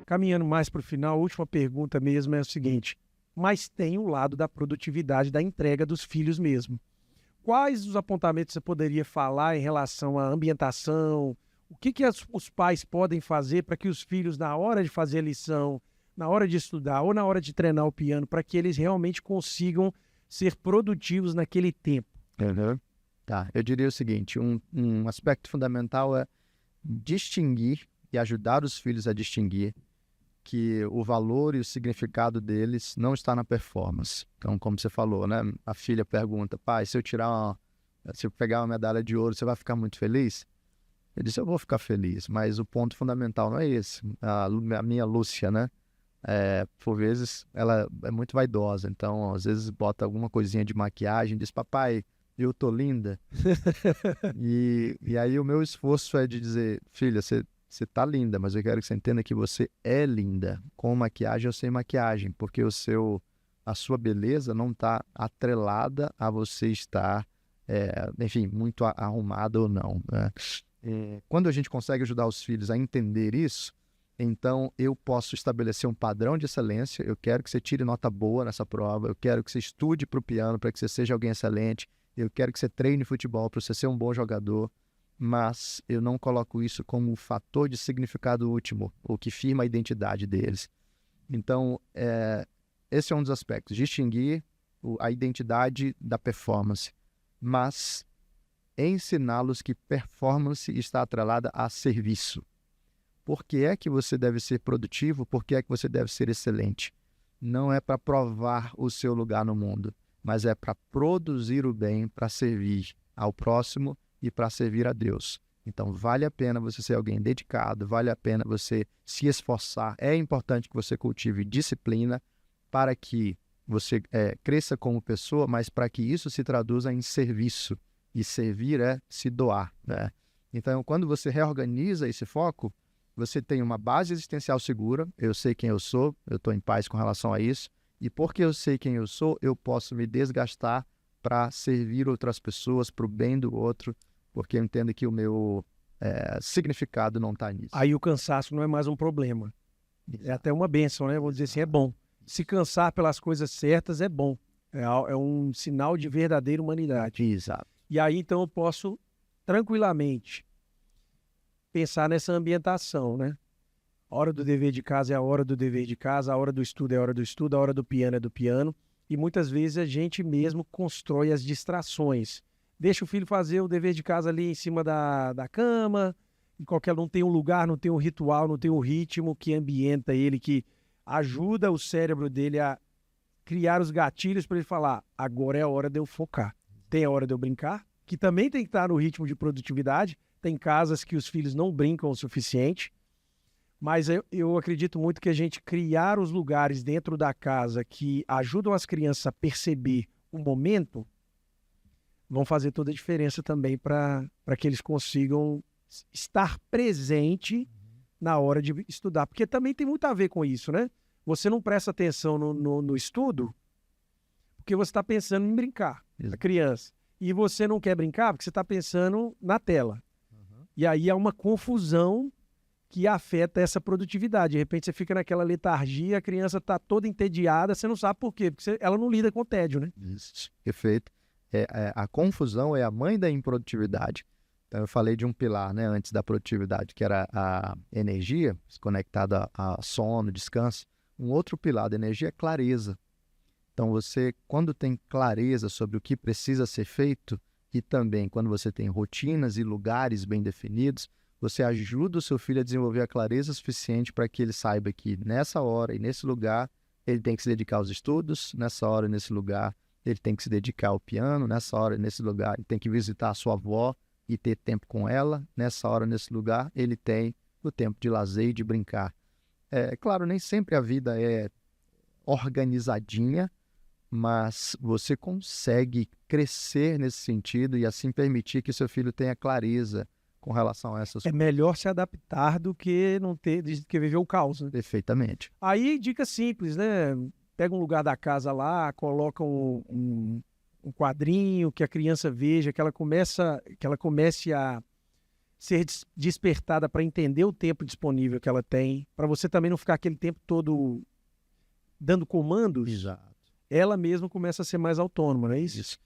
caminhando mais para o final, a última pergunta mesmo é o seguinte, mas tem o lado da produtividade, da entrega dos filhos mesmo. Quais os apontamentos você poderia falar em relação à ambientação? O que os pais podem fazer para que os filhos, na hora de fazer a lição, na hora de estudar ou na hora de treinar o piano, para que eles realmente consigam ser produtivos naquele tempo? Uhum. Tá, eu diria o seguinte, um aspecto fundamental é distinguir e ajudar os filhos a distinguir que o valor e o significado deles não está na performance. Então, como você falou, né? A filha pergunta, pai, se eu pegar uma medalha de ouro, você vai ficar muito feliz? Eu disse, eu vou ficar feliz, mas o ponto fundamental não é esse. A minha Lúcia, né? Por vezes, ela é muito vaidosa, então, às vezes, bota alguma coisinha de maquiagem, diz, papai, eu tô linda. E aí o meu esforço é de dizer, filha, você tá linda, mas eu quero que você entenda que você é linda, com maquiagem ou sem maquiagem, porque a sua beleza não está atrelada a você estar, enfim, muito arrumada ou não, né? Quando a gente consegue ajudar os filhos a entender isso, então eu posso estabelecer um padrão de excelência. Eu quero que você tire nota boa nessa prova, eu quero que você estude para o piano para que você seja alguém excelente, eu quero que você treine futebol para você ser um bom jogador, mas eu não coloco isso como um fator de significado último, o que firma a identidade deles. Então, esse é um dos aspectos, distinguir a identidade da performance, mas ensiná-los que performance está atrelada a serviço. Por que é que você deve ser produtivo? Por que é que você deve ser excelente? Não é para provar o seu lugar no mundo, mas é para produzir o bem, para servir ao próximo e para servir a Deus. Então, vale a pena você ser alguém dedicado, vale a pena você se esforçar. É importante que você cultive disciplina para que você cresça como pessoa, mas para que isso se traduza em serviço. E servir é se doar, né? Então, quando você reorganiza esse foco, você tem uma base existencial segura. Eu sei quem eu sou, eu estou em paz com relação a isso. E porque eu sei quem eu sou, eu posso me desgastar para servir outras pessoas, para o bem do outro, porque eu entendo que o meu significado não está nisso. Aí o cansaço não é mais um problema. Exato. É até uma bênção, né? Vou dizer assim, é bom. Se cansar pelas coisas certas é bom. É um sinal de verdadeira humanidade. Exato. E aí, então, eu posso tranquilamente pensar nessa ambientação, né? A hora do dever de casa é a hora do dever de casa, a hora do estudo é a hora do estudo, a hora do piano é do piano. E muitas vezes a gente mesmo constrói as distrações. Deixa o filho fazer o dever de casa ali em cima da cama, não tem um lugar, não tem um ritual, não tem um ritmo que ambienta ele, que ajuda o cérebro dele a criar os gatilhos para ele falar, agora é a hora de eu focar. Tem a hora de eu brincar, que também tem que estar no ritmo de produtividade. Tem casas que os filhos não brincam o suficiente, mas eu acredito muito que a gente criar os lugares dentro da casa que ajudam as crianças a perceber o momento vão fazer toda a diferença também para que eles consigam estar presente na hora de estudar. Porque também tem muito a ver com isso, né? Você não presta atenção no estudo porque você está pensando em brincar, a criança. E você não quer brincar porque você está pensando na tela. E aí há uma confusão que afeta essa produtividade. De repente você fica naquela letargia, a criança está toda entediada, você não sabe por quê, porque ela não lida com o tédio, né? Isso, perfeito. A confusão é a mãe da improdutividade. Então, eu falei de um pilar, né, antes da produtividade, que era a energia, conectada a sono, descanso. Um outro pilar da energia é clareza. Então, você, quando tem clareza sobre o que precisa ser feito, e também quando você tem rotinas e lugares bem definidos, você ajuda o seu filho a desenvolver a clareza suficiente para que ele saiba que nessa hora e nesse lugar ele tem que se dedicar aos estudos, nessa hora e nesse lugar ele tem que se dedicar ao piano, nessa hora e nesse lugar ele tem que visitar a sua avó e ter tempo com ela, nessa hora, nesse lugar, ele tem o tempo de lazer e de brincar. Claro, nem sempre a vida é organizadinha, mas você consegue crescer nesse sentido e assim permitir que seu filho tenha clareza com relação a essas coisas. É melhor se adaptar do que não ter, do que viver o caos, né? Perfeitamente. Aí, dica simples, né? Pega um lugar da casa lá, coloca um quadrinho que a criança veja, que ela comece a ser despertada para entender o tempo disponível que ela tem, para você também não ficar aquele tempo todo dando comandos, Exato. ela mesma começa a ser mais autônoma, não é isso? Isso.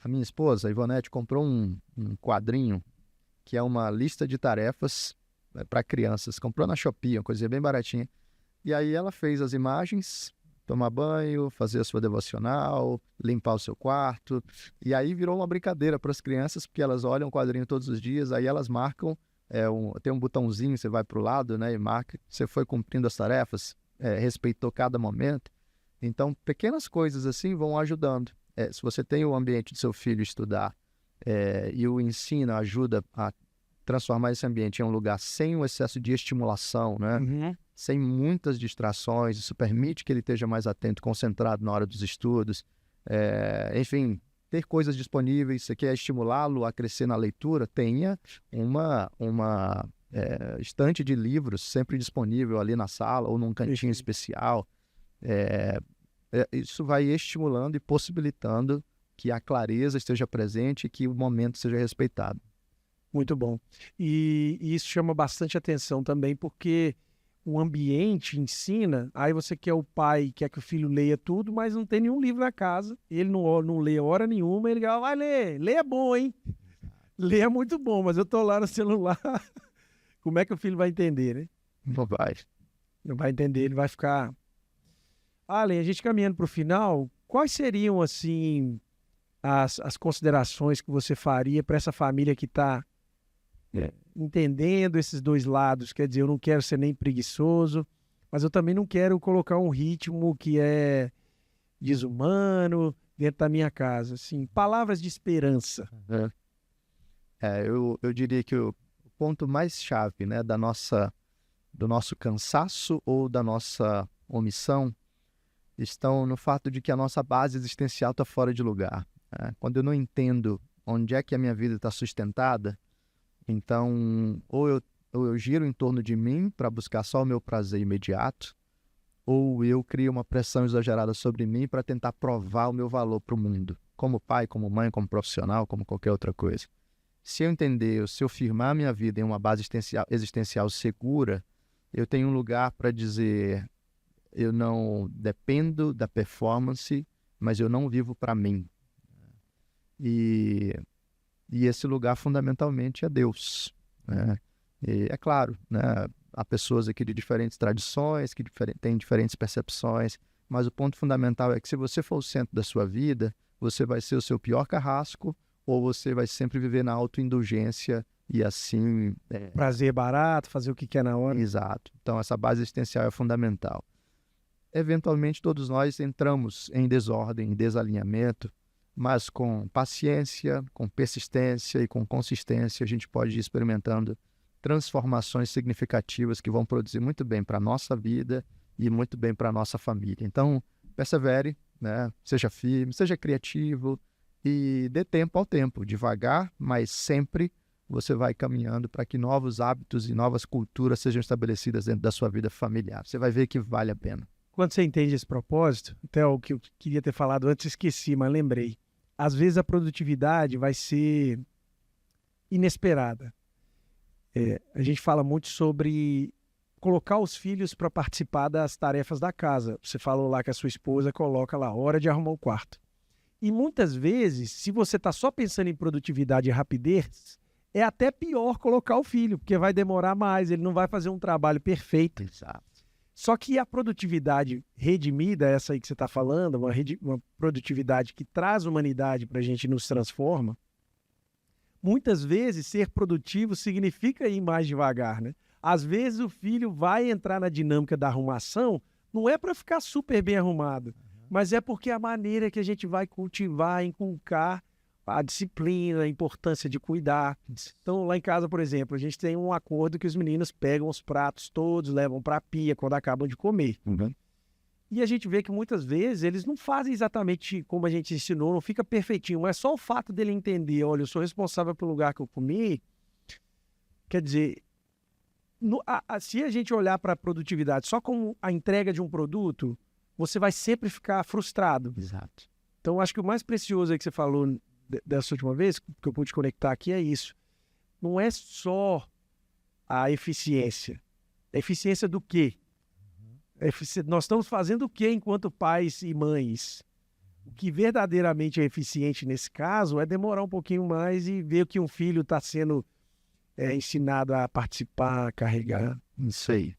A minha esposa, a Ivonete, comprou um quadrinho que é uma lista de tarefas para crianças. Comprou na Shopee, uma coisinha bem baratinha. E aí ela fez as imagens, tomar banho, fazer a sua devocional, limpar o seu quarto. E aí virou uma brincadeira para as crianças, porque elas olham o quadrinho todos os dias, aí elas marcam, tem um botãozinho, você vai para o lado, né, e marca. Você foi cumprindo as tarefas, respeitou cada momento. Então, pequenas coisas assim vão ajudando. Se você tem o ambiente do seu filho estudar e o ensino ajuda a transformar esse ambiente em um lugar sem o excesso de estimulação, né? Uhum. Sem muitas distrações, isso permite que ele esteja mais atento, concentrado na hora dos estudos. Enfim, ter coisas disponíveis, você quer estimulá-lo a crescer na leitura, tenha uma estante de livros sempre disponível ali na sala ou num cantinho especial. Isso vai estimulando e possibilitando que a clareza esteja presente e que o momento seja respeitado. Muito bom. E isso chama bastante atenção também, porque o ambiente ensina, aí você quer o pai, quer que o filho leia tudo, mas não tem nenhum livro na casa, ele não lê hora nenhuma, ele vai ler é bom, hein? Ler é muito bom, mas eu tô lá no celular, como é que o filho vai entender, né? Não vai. Não vai entender, ele vai ficar... Além, a gente caminhando para o final, quais seriam, assim, as considerações que você faria para essa família que está entendendo esses dois lados? Quer dizer, eu não quero ser nem preguiçoso, mas eu também não quero colocar um ritmo que é desumano dentro da minha casa. Assim, palavras de esperança. Eu diria que o ponto mais chave, né, do nosso cansaço ou da nossa omissão estão no fato de que a nossa base existencial está fora de lugar. Quando eu não entendo onde é que a minha vida está sustentada, então ou eu giro em torno de mim para buscar só o meu prazer imediato, ou eu crio uma pressão exagerada sobre mim para tentar provar o meu valor para o mundo, como pai, como mãe, como profissional, como qualquer outra coisa. Se eu entender, se eu firmar minha vida em uma base existencial segura, eu tenho um lugar para dizer: eu não dependo da performance, mas eu não vivo para mim. E esse lugar fundamentalmente é Deus, né? E é claro, né, há pessoas aqui de diferentes tradições, que têm diferentes percepções, mas o ponto fundamental é que se você for o centro da sua vida, você vai ser o seu pior carrasco, ou você vai sempre viver na autoindulgência e assim... Prazer barato, fazer o que quer na hora. Exato. Então essa base existencial é fundamental. Eventualmente todos nós entramos em desordem, em desalinhamento, mas com paciência, com persistência e com consistência a gente pode ir experimentando transformações significativas que vão produzir muito bem para a nossa vida e muito bem para a nossa família. Então, persevere, né? Seja firme, seja criativo e dê tempo ao tempo, devagar, mas sempre você vai caminhando para que novos hábitos e novas culturas sejam estabelecidas dentro da sua vida familiar. Você vai ver que vale a pena. Quando você entende esse propósito, até o que eu queria ter falado antes, esqueci, mas lembrei. Às vezes a produtividade vai ser inesperada. A gente fala muito sobre colocar os filhos para participar das tarefas da casa. Você falou lá que a sua esposa coloca lá, hora de arrumar o quarto. E muitas vezes, se você está só pensando em produtividade e rapidez, é até pior colocar o filho, porque vai demorar mais, ele não vai fazer um trabalho perfeito. Exato. Só que a produtividade redimida, essa aí que você está falando, uma produtividade que traz humanidade para a gente e nos transforma, muitas vezes ser produtivo significa ir mais devagar, né? Às vezes o filho vai entrar na dinâmica da arrumação, não é para ficar super bem arrumado, mas é porque a maneira que a gente vai cultivar, inculcar a disciplina, a importância de cuidar. Então, lá em casa, por exemplo, a gente tem um acordo que os meninos pegam os pratos todos, levam para a pia quando acabam de comer. Uhum. E a gente vê que muitas vezes eles não fazem exatamente como a gente ensinou, não fica perfeitinho, mas só o fato dele entender, olha, eu sou responsável pelo lugar que eu comi, quer dizer, se a gente olhar para a produtividade só como a entrega de um produto, você vai sempre ficar frustrado. Exato. Então, acho que o mais precioso aí que você falou dessa última vez, que eu pude conectar aqui, é isso. não é só a eficiência. Eficiência do quê? Nós estamos fazendo o quê enquanto pais e mães? O que verdadeiramente é eficiente nesse caso é demorar um pouquinho mais e ver que um filho está sendo ensinado a participar, a carregar. Isso aí.